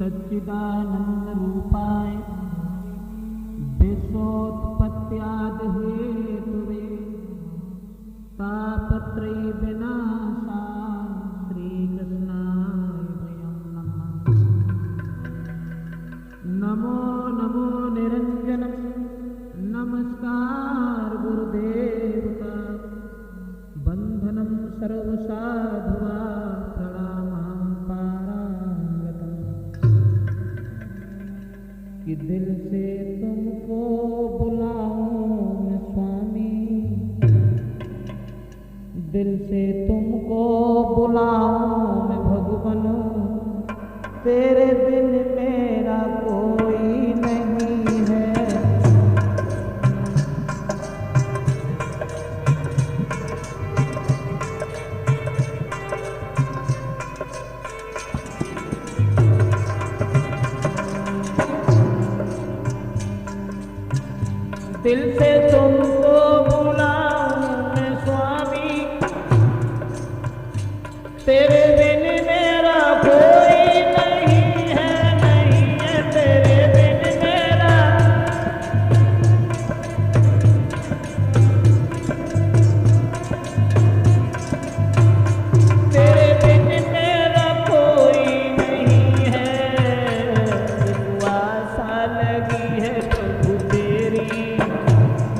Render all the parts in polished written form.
सच्चिदानंद रूपाय विश्वोत्पत्त्यादि हेतुवे तापत्रयी विनाशाय श्री कृष्णाय वयं नमः। नमो नमो निरंजनम नमस्कार गुरुदेव का बंधनम सर्वसाधुवा प्रणामं पारांगतम। कि दिल से तुमको बुलाऊं मैं स्वामी, दिल से तुमको बुलाऊं मैं भगवान, तेरे बिन मेरा कोई नहीं है। दिल से तुमको बुलाऊं मैं स्वामी, तेरे बिन मेरा कोई नहीं है, नहीं है तेरे बिन मेरा। तेरे बिन मेरा कोई नहीं है। आशा लगी है प्रभु तेरी,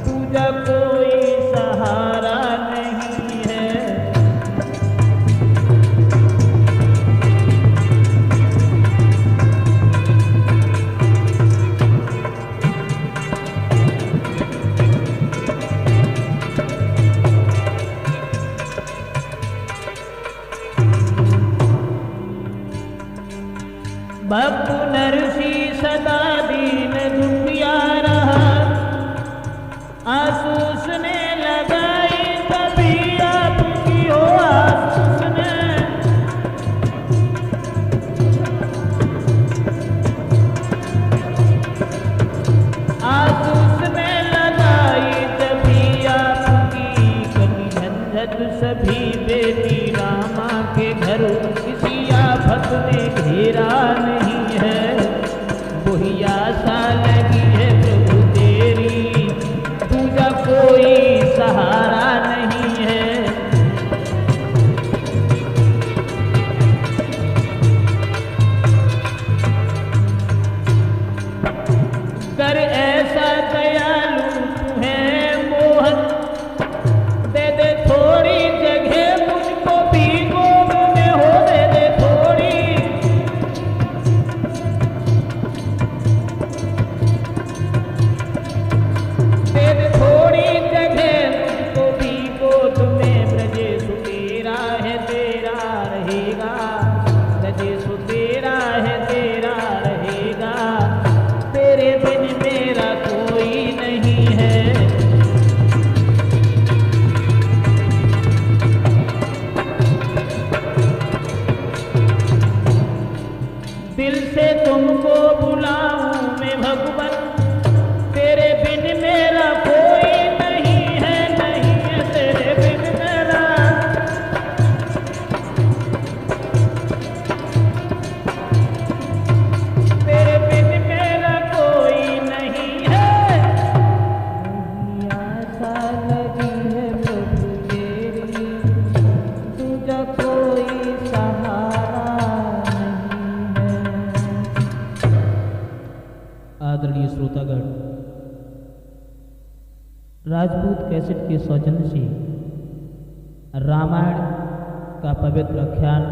दूजा कोई सहारा नहीं है। बप्पू नरसी सदा दीन दुखिया रहा, आंसू उसने लगाई कभी आपकी हो आंसू उसने। आंसू उसने लगाई कभी आपकी, कभी झंझट सभी बेटी रामा के घर, किसी आफत ने घेरा नहीं है। वही आशा लगी है प्रभु तेरी, दूजा कोई सहारा नहीं है। कर ऐसा दयालु तू है मोहन, दे दे थोड़ी जगह मुझको भी गोद में हो, दे दे थोड़ी। दे दे थोड़ी जगह मुझको भी गोद में, ब्रजेश तेरा है तेरा रहेगा, ब्रजेश तेरा है तेरा रहेगा, तेरे बिन मेरा कोई नहीं है। दिल से तुमको बुलाऊं मैं भगवान, तेरे बिन मेरा कोई नहीं है, नहीं है तेरे बिन मेरा। तेरे बिन मेरा कोई नहीं है। आशा लगी है प्रभु तेरी, दूजा कोई सहारा नहीं है। आदरणीय श्रोतागण, राजपूत कैसेट के सौजन्य से रामायण का पवित्र आख्यान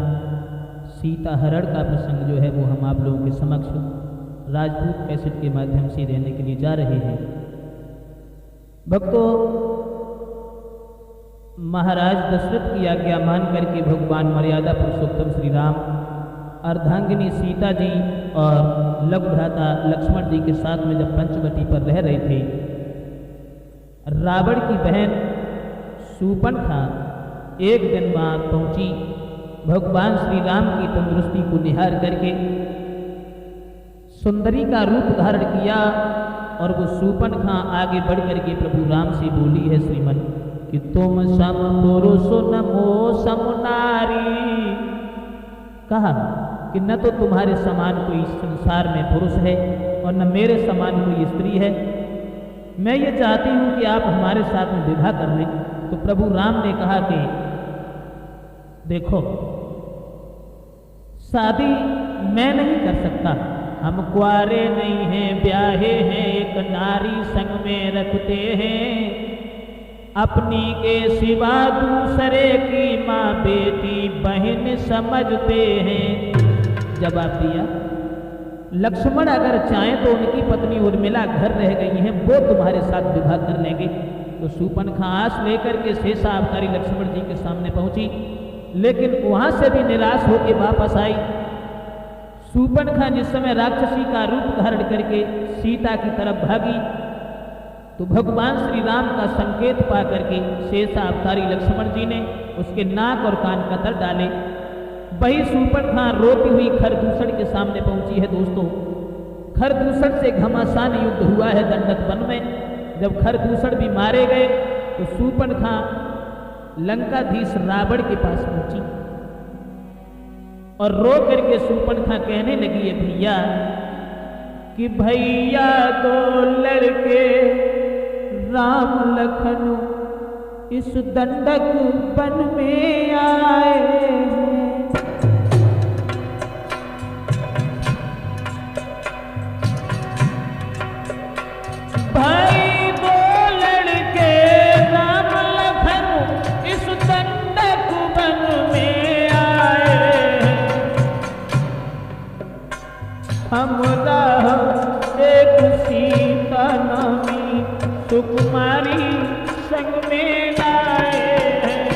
सीता हरण का प्रसंग जो है वो हम आप लोगों के समक्ष राजपूत कैसेट के माध्यम से देने के लिए जा रहे हैं। भक्तों, महाराज दशरथ की आज्ञा मान करके भगवान मर्यादा पुरुषोत्तम श्री राम अर्धांगिनी सीता जी और लघु भ्राता लक्ष्मण जी के साथ में जब पंचवटी पर रह रहे थे, रावण की बहन शूर्पणखा एक दिन बाद पहुंची। भगवान श्री राम की तंदुरुस्ती को निहार करके सुंदरी का रूप धारण किया और वो शूर्पणखा आगे बढ़ करके प्रभु राम से बोली है श्रीमन कि तुम सम पुरुष नमो सम नारी। कहा कि न तो तुम्हारे समान कोई संसार में पुरुष है और न मेरे समान कोई स्त्री है, मैं ये चाहती हूं कि आप हमारे साथ में विवाह कर लें। तो प्रभु राम ने कहा कि देखो, शादी मैं नहीं कर सकता, हम कुआरे नहीं हैं, ब्याहे हैं, एक नारी संग में रखते हैं, अपनी के सिवा दूसरे की माँ बेटी बहन समझते हैं। जवाब दिया, लक्ष्मण अगर चाहें तो उनकी पत्नी उर्मिला घर रह गई हैं, वो तुम्हारे साथ विवाह कर लेंगे। तो शूर्पणखा आस लेकर के शेषा अवतारी लक्ष्मण जी के सामने पहुंची, लेकिन वहां से भी निराश होकर वापस आई। शूर्पणखा जिस समय राक्षसी का रूप धारण करके सीता की तरफ भागी, तो भगवान श्री राम का संकेत पा करके शेषा अवतारी लक्ष्मण जी ने उसके नाक और कान कतर डाले। वही शूर्पणखा रोती हुई खरदूषण के सामने पहुंची है। दोस्तों, खरदूषण से घमासान युद्ध हुआ है दंडक वन में। जब खरदूषण भी मारे गए तो शूर्पणखा लंकाधीश रावण के पास पहुंची और रो करके शूर्पणखा कहने लगी है, भैया कि भैया दो लड़के राम लखन इस दंडक वन में आए हैं। भाई दो लड़के राम लखन इस दंडक वन में आए हैं, हमरा एक सीता नामी सुकुमारी संग में लाए हैं।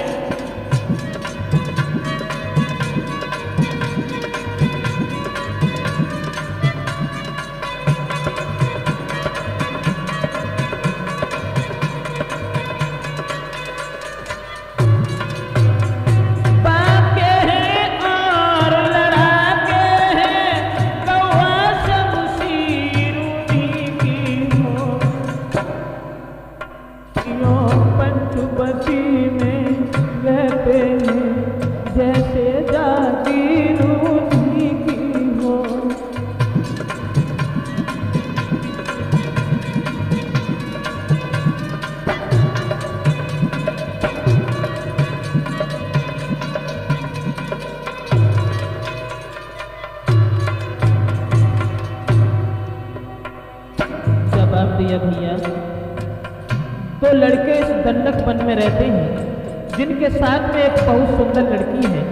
भैया, दो लड़के इस दंडक वन में रहते हैं जिनके साथ में एक बहुत सुंदर लड़की है।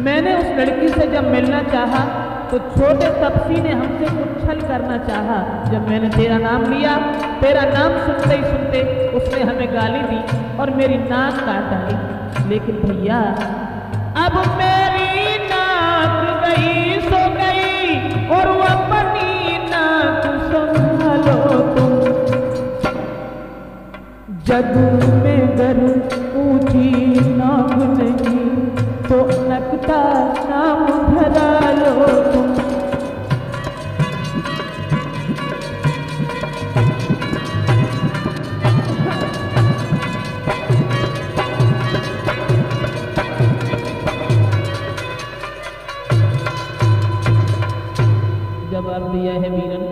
मैंने उस लड़की से जब मिलना चाहा तो छोटे तपसी ने हमसे कुछ छल करना चाहा। जब मैंने तेरा नाम लिया, तेरा नाम सुनते ही सुनते उसने हमें गाली दी और मेरी नाक काट डाली। लेकिन भैया, अब मेरी नाक गई सो गई और वो अपनी नाक संभालो तुम। जग में गर ऊंची नाक नहीं तो नकता नाम धरा लो तुम। जवाब दिया है वीरन,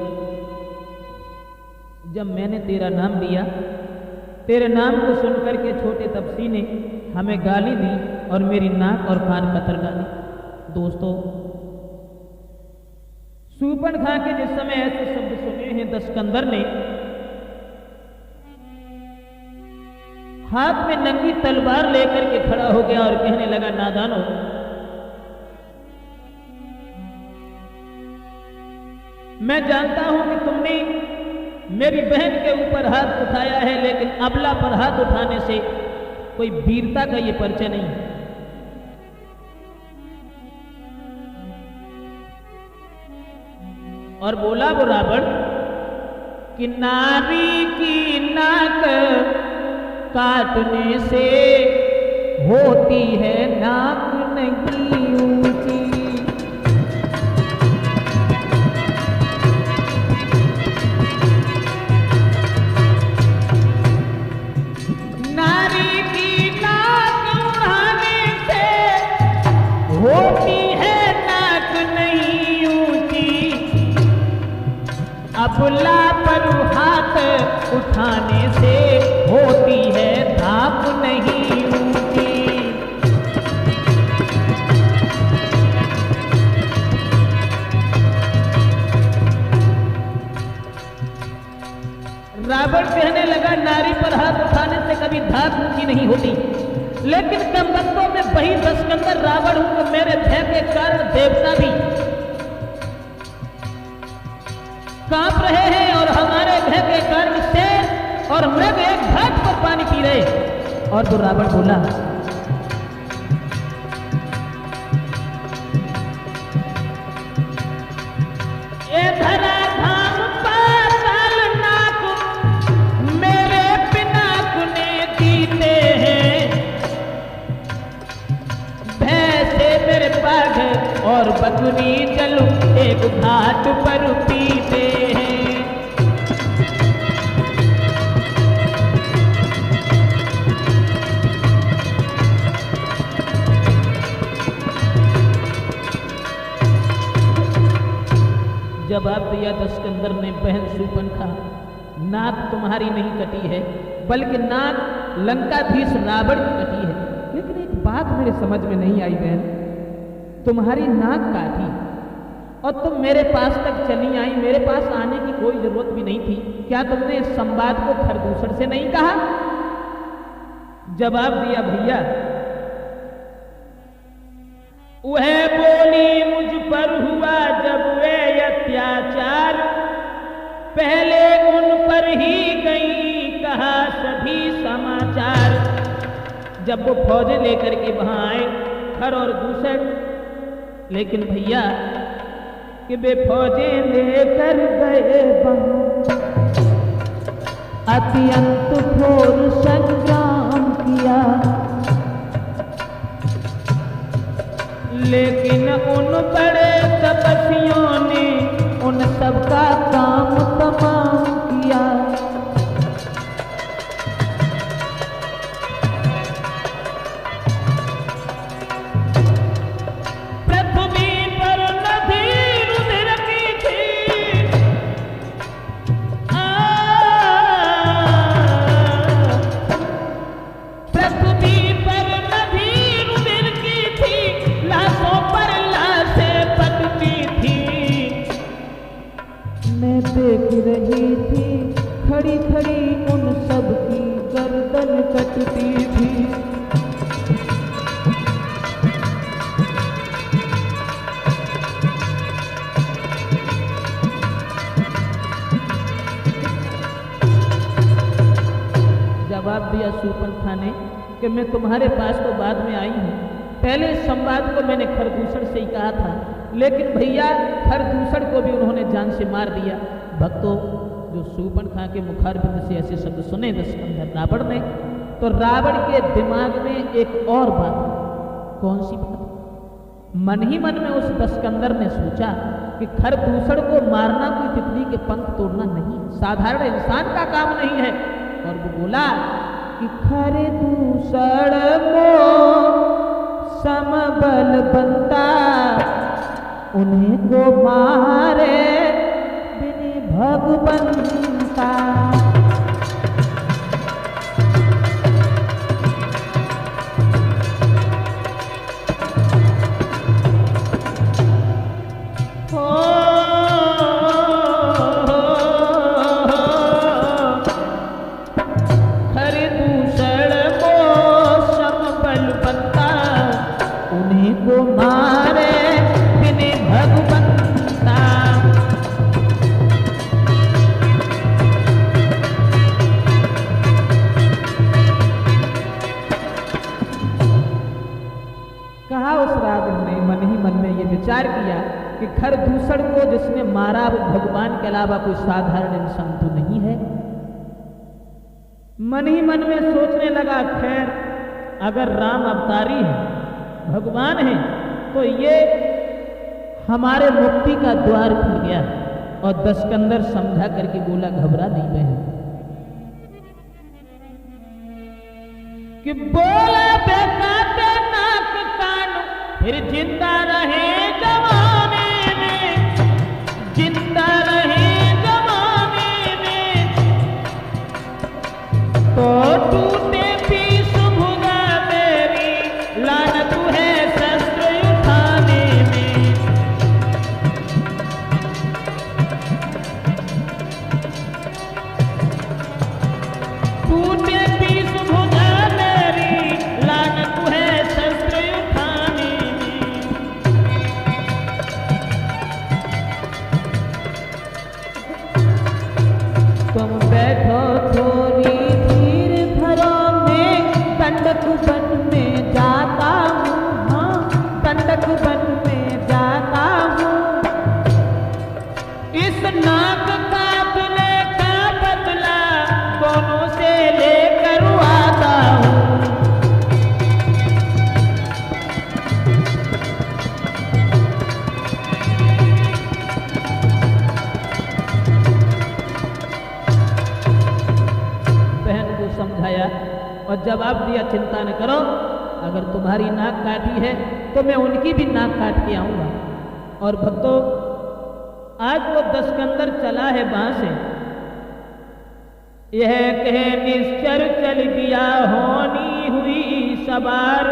जब मैंने तेरा नाम लिया, तेरे नाम को सुनकर के छोटे तपसी ने हमें गाली दी और मेरी नाक और कान कतर डाली। दोस्तों, शूर्पणखा के जिस समय ऐसे शब्द सुने हैं, दशकंदर ने हाथ में नंगी तलवार लेकर के खड़ा हो गया और कहने लगा, नादानो, मैं जानता हूं कि तुमने मेरी बहन के ऊपर हाथ उठाया है, लेकिन अबला पर हाथ उठाने से कोई वीरता का ये परिचय नहीं है। और बोला वो रावण कि नारी की नाक काटने से होती है नाक नहीं ऊंची। नारी की नाक उड़ाने से होती है नाक भुला पर हाथ उठाने से होती है धाप नहीं ऊंची। रावण कहने लगा नारी पर हाथ उठाने से कभी धाप ऊंची नहीं होती, लेकिन कमबख्तों में वही दस्कंदर रावण हूं कि मेरे भय के कारण देवता भी कांप रहे हैं और हमारे भय के कारण शेर और मृग एक घाट पर पानी पी रहे। और तो रावण बोला, ये धरा धाम पाताल नाक मेरे पिनाकुने जीते हैं, भय से मेरे बाघ और बकरी जल एक घाट पर पीते हैं। जवाब दिया दस्कंदर ने, बहन शूर्पणखा, नाक तुम्हारी नहीं कटी है, बल्कि नाक लंकाधीश रावण की कटी है। लेकिन एक बात मेरे समझ में नहीं आई बहन, तुम्हारी नाक काटी और तुम मेरे पास तक चली आई, मेरे पास आने की कोई जरूरत भी नहीं थी। क्या तुमने इस संवाद को खरदूषण से नहीं कहा? जवाब दिया, भैया वह बोली मुझ पर हुआ जब वे अत्याचार, पहले उन पर ही गई कहा सभी समाचार। जब वो फौजें लेकर के वहां आए खर और दूसर, लेकिन भैया कि वे फौजें लेकर गए वहां, अत्यंत घोर संग्राम किया, लेकिन उन बड़े तपस्वियों ने उन सबका काम तमाम किया। पृथ्वी पर नदी रुधिर की थी, पृथ्वी पर नदी रुधिर की थी, लाशों पर लाशें पटती थी। मैं देख रही थी खड़ी खड़ी उन सब की गर्दन कटती थी। जवाब दिया शूर्पणखा ने कि मैं तुम्हारे पास तो बाद में आई हूं, पहले इस संवाद को मैंने खरदूषण से ही कहा था, लेकिन भैया खरदूषण को भी उन्होंने जान से मार दिया। भक्तों, जो शूर्पणखा के मुखारबिंद से ऐसे शब्द सुने दस्कंदर रावण ने, तो रावण के दिमाग में एक और बात, कौन सी बात? मन ही मन में उस दस्कंदर ने सोचा कि खरदूषण को मारना कोई तितली के पंख तोड़ना नहीं, साधारण इंसान का काम नहीं है। और वो बोला कि खरदूषण मो समबल बनता, उन्हें को मारे बिनि भगवंता। खरदूषण को समबल बनता, उन्हें को मारे बिनि भगवंता। कहा उस रावण ने, मन ही मन में ये विचार किया कि खरदूषण को जिसने मारा वो भगवान के अलावा कोई साधारण इंसान तो नहीं है। मन ही मन में सोचने लगा, खैर अगर राम अवतारी है, भगवान है, तो ये हमारे मुक्ति का द्वार खुल गया। और दस्कंदर समझा करके बोला, घबरा नहीं बहन, कि बोला बेकाते नाक कान फिर जिंदा रहे जमाने में, जिंदा रहे जमाने और जवाब दिया, चिंता न करो, अगर तुम्हारी नाक काटी है तो मैं उनकी भी नाक काट के आऊंगा। और भक्तों, आज वो दस्कंदर चला है वहां से, यह कह निश्चर चल दिया होनी हुई सवार,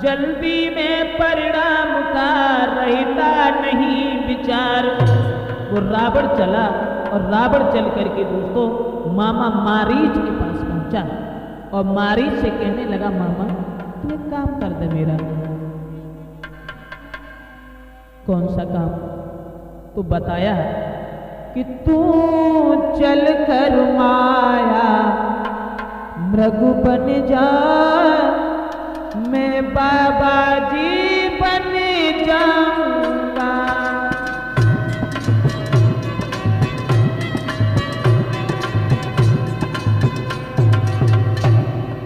जल्दी में परिणाम का रहता नहीं विचार। वो रावण चला और रावण चल करके दोस्तों मामा मारीच के पास पहुंचा और मारीच से कहने लगा, मामा तू एक काम कर दे मेरा। कौन सा काम? तो बताया कि तू चल कर माया मृग बन जा, मैं बाबा जी बन जाऊंगा।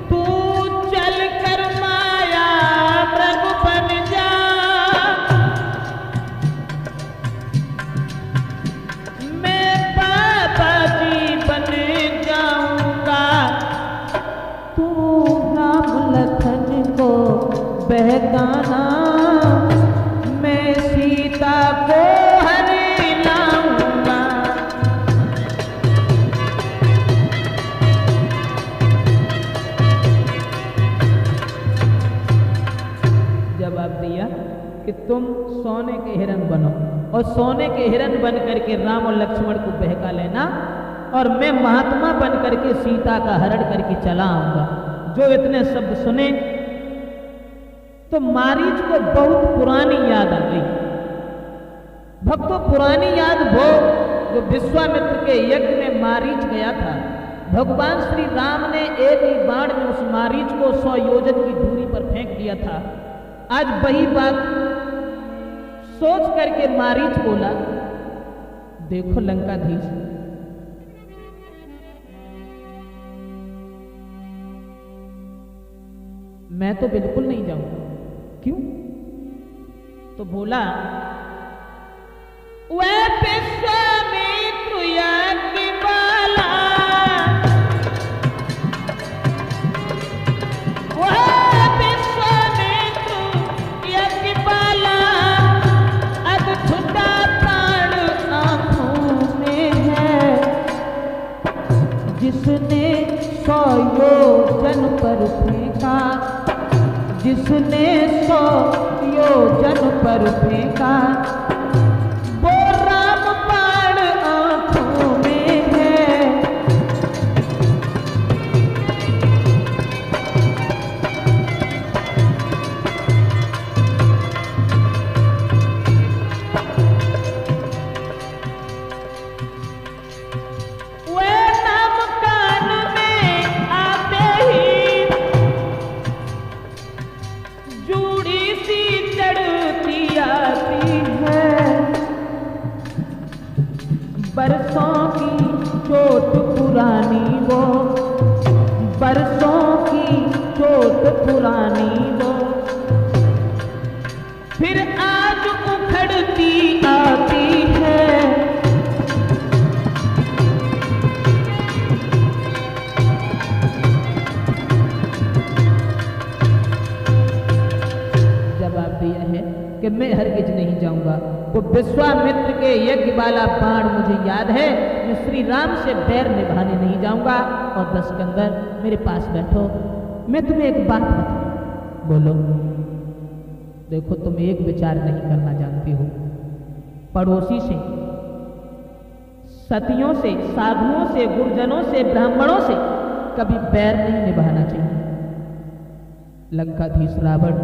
तू चल कर माया मृग बन जा, मैं बाबा जी बन जाऊंगा। तू राम लखन को बहकाना, मैं सीता को हर लाऊंगा। जवाब दिया कि तुम सोने के हिरन बनो और सोने के हिरन बन करके राम और लक्ष्मण को बहका लेना, और मैं महात्मा बन करके सीता का हरण करके चला आऊंगा। जो इतने शब्द सुने तो मारीच को बहुत पुरानी याद आ गई। भक्तों, पुरानी याद वो जो विश्वामित्र के यज्ञ में मारीच गया था, भगवान श्री राम ने एक ही बाण में उस मारीच को 100 योजन की दूरी पर फेंक दिया था। आज वही बात सोच करके मारीच बोला, देखो लंकाधीश, मैं तो बिल्कुल नहीं जाऊंगा। क्यों? तो बोला, वह विश्वामित्र यज्ञ वाला, वह विश्वामित्र यज्ञ वाला, अब छुटा प्राण आंखों में है, जिसने 100 योजन पर फेंका, जिसने 100 योजन पर फेंका, वो राम बाण आंखों में है। वह नाम कान में आते ही जूड़ी सी चढ़ती आती है, बरसों की चोट पुरानी वो, बरसों की चोट पुरानी वो, फिर आज उखड़ती आती है। जवाब दिया है कि मैं हरगिज नहीं जाऊंगा। वो विश्वामित्र के यज्ञ वाला बाण मुझे याद है, मैं श्री राम से बैर निभाने नहीं जाऊंगा। और दस्कंदर मेरे पास बैठो, मैं तुम्हें एक बात बताऊं। बोलो। देखो, तुम एक विचार नहीं करना जानती हो, पड़ोसी से, सतियों से, साधुओं से, गुरुजनों से, ब्राह्मणों से कभी बैर नहीं निभाना चाहिए। लंकाधीश रावण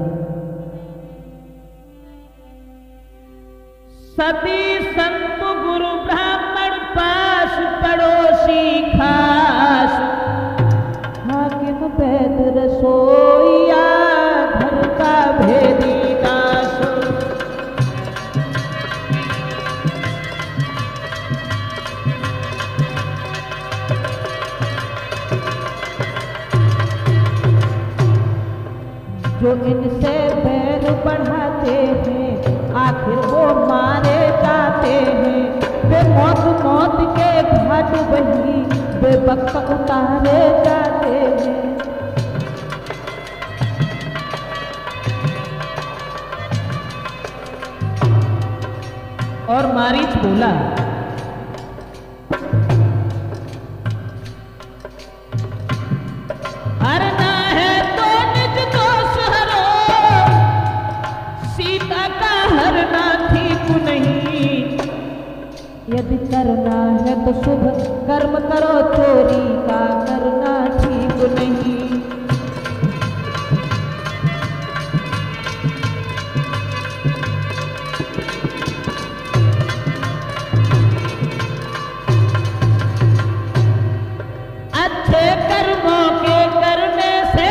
सती संत गुरु ब्राह्मण पास, पड़ोसी खास, हाकिम वैद रसोइया, घर का भेदी दास। जो इनसे बैर बढ़ाते हैं, आखिर वो मारे जाते हैं। वे मौत मौत के घाट वही बेवक्त उतारे जाते हैं। और मारीच बोला, हरना है तो निज दोष हरो, सीता का हरना ठीक नहीं। यदि करना है तो शुभ कर्म करो, चोरी का करना ठीक नहीं। अच्छे कर्मों के करने से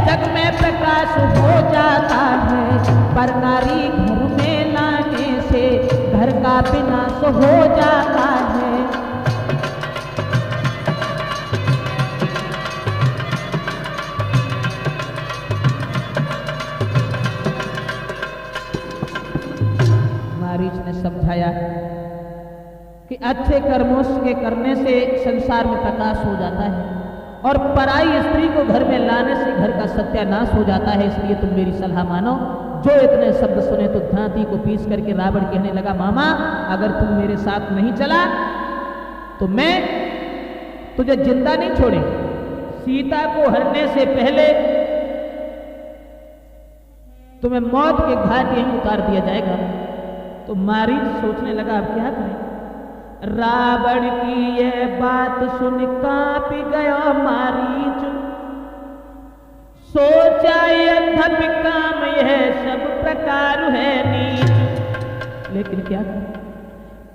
जग में प्रकाश हो जाता है, पर नारी घर में लाने से घर का विनाश हो जाता है। मारीच ने समझाया कि अच्छे कर्मों के करने से संसार में प्रकाश हो जाता है और पराई स्त्री को घर में लाने से घर का सत्यानाश हो जाता है। इसलिए तुम मेरी सलाह मानो। जो इतने शब्द सुने तो धांती को पीस करके रावण कहने लगा, मामा अगर तुम मेरे साथ नहीं चला तो मैं तुझे जिंदा नहीं छोड़ेंगे। सीता को हरने से पहले तुम्हें मौत के घाट यहीं उतार दिया जाएगा। तो मारीच सोचने लगा अब क्या करें। रावण की यह बात सुन कांप गया मारीच, सोचा यह धप काम यह सब प्रकार है नीच। लेकिन क्या करें,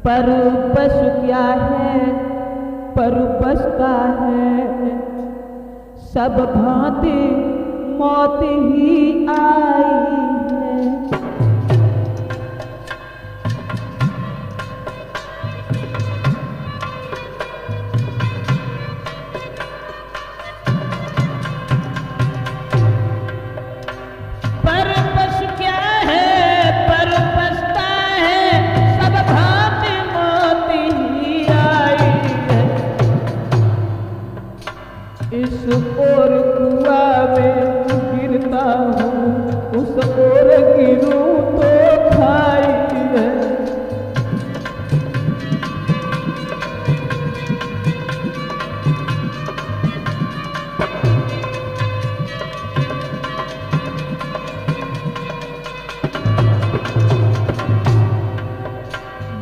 परु पशु क्या है, परु बसता है, सब भांति मौत ही आई है। इस ओर कुआ में गिरता हूँ, उस ओर गिरूं तो खाई है।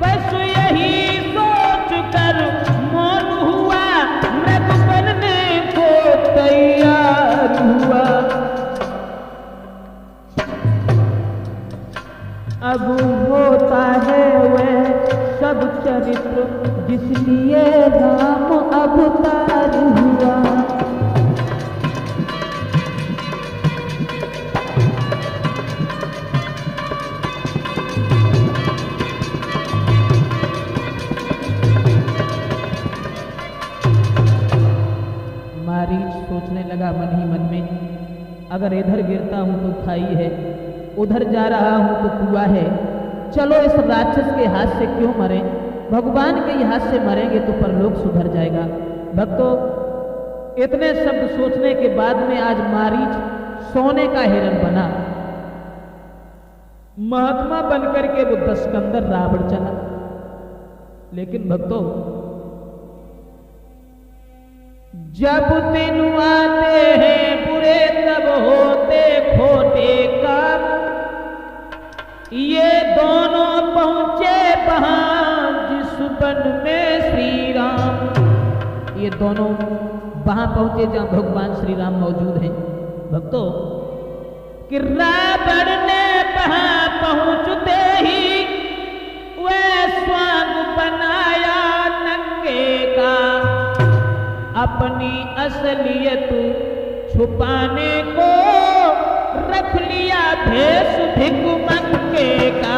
बस यही सोच कर मौन हुआ, मृग बनने को तैयार हुआ। अब होता है वह सब चरित्र जिसलिए राम अवतार हुआ। मारीच सोचने लगा मन ही मन में, अगर इधर गिरता हूं तो खाई है, उधर जा रहा हूं तो कुआ है। चलो इस राक्षस के हाथ से क्यों मरें, भगवान के हाथ से मरेंगे तो परलोक सुधर जाएगा। भक्तों, इतने शब्द सोचने के बाद में आज मारीच सोने का हिरण बना, महात्मा बनकर के वो दशकंदर रावण चला। लेकिन भक्तों, जब दिन आते हैं बुरे तब होते खोटे काम, ये दोनों पहुंचे वहां जिस वन में श्री राम। ये दोनों वहां पहुंचे जहां भगवान श्री राम मौजूद हैं। भक्तों, कि रावण ने वहां पहुंचते ही वह स्वांग बनाया नंगे का, अपनी असलियत छुपाने को रख लिया भेष भिखमंगे का।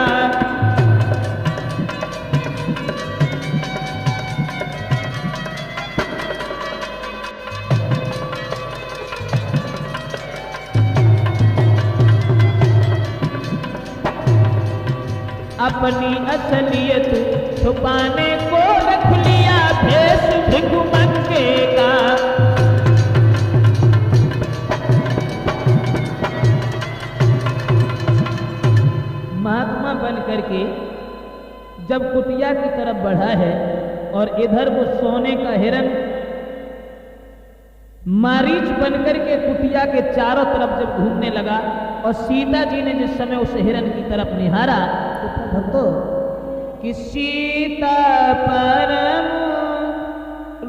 अपनी असलियत छुपाने को रख लिया भेष भिखमंगे का। महात्मा बन करके जब कुटिया की तरफ बढ़ा है और इधर वो सोने का हिरन मारीच बनकर के कुटिया के चारों तरफ जब घूमने लगा और सीता जी ने जिस समय उस हिरन की तरफ निहारा तो भक्तों कि सीता परम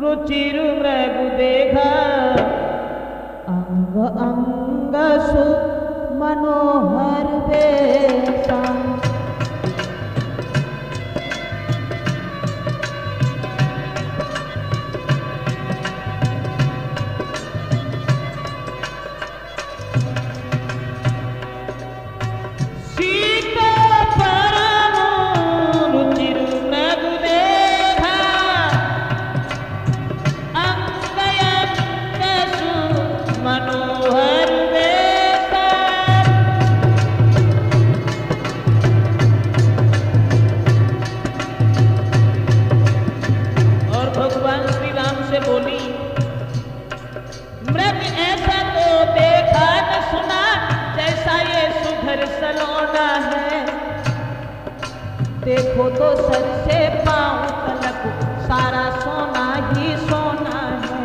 रुचिर मृग देखा अंग अंग सु मनोहर बेसा। देखो तो सर से पांव तलक सारा सोना ही सोना है।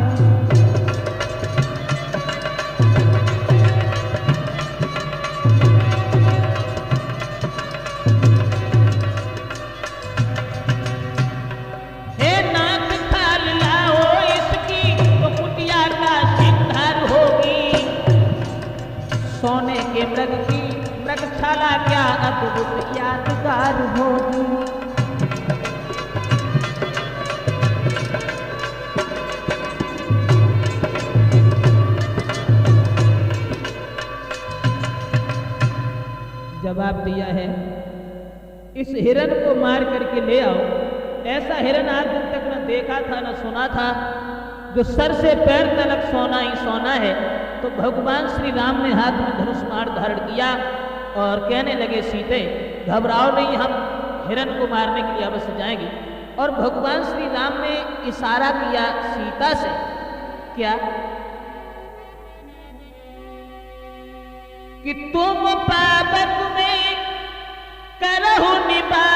हे नाक खाल लाओ इसकी तो कुटिया का सिंगार होगी। सोने के मृग की मृगशाला क्या अद्भुत यादगार होगी। जवाब दिया है इस हिरन को मार करके ले आओ। ऐसा हिरन आज तक न देखा था न सुना था जो सर से पैर तक सोना ही सोना है। तो भगवान श्री राम ने हाथ में धनुष बाण धारण किया और कहने लगे सीते घबराओ नहीं, हम हिरन को मारने के लिए अवश्य जाएंगे। और भगवान श्री राम ने इशारा किया सीता से, क्या कि तुम पापक में करहु निभा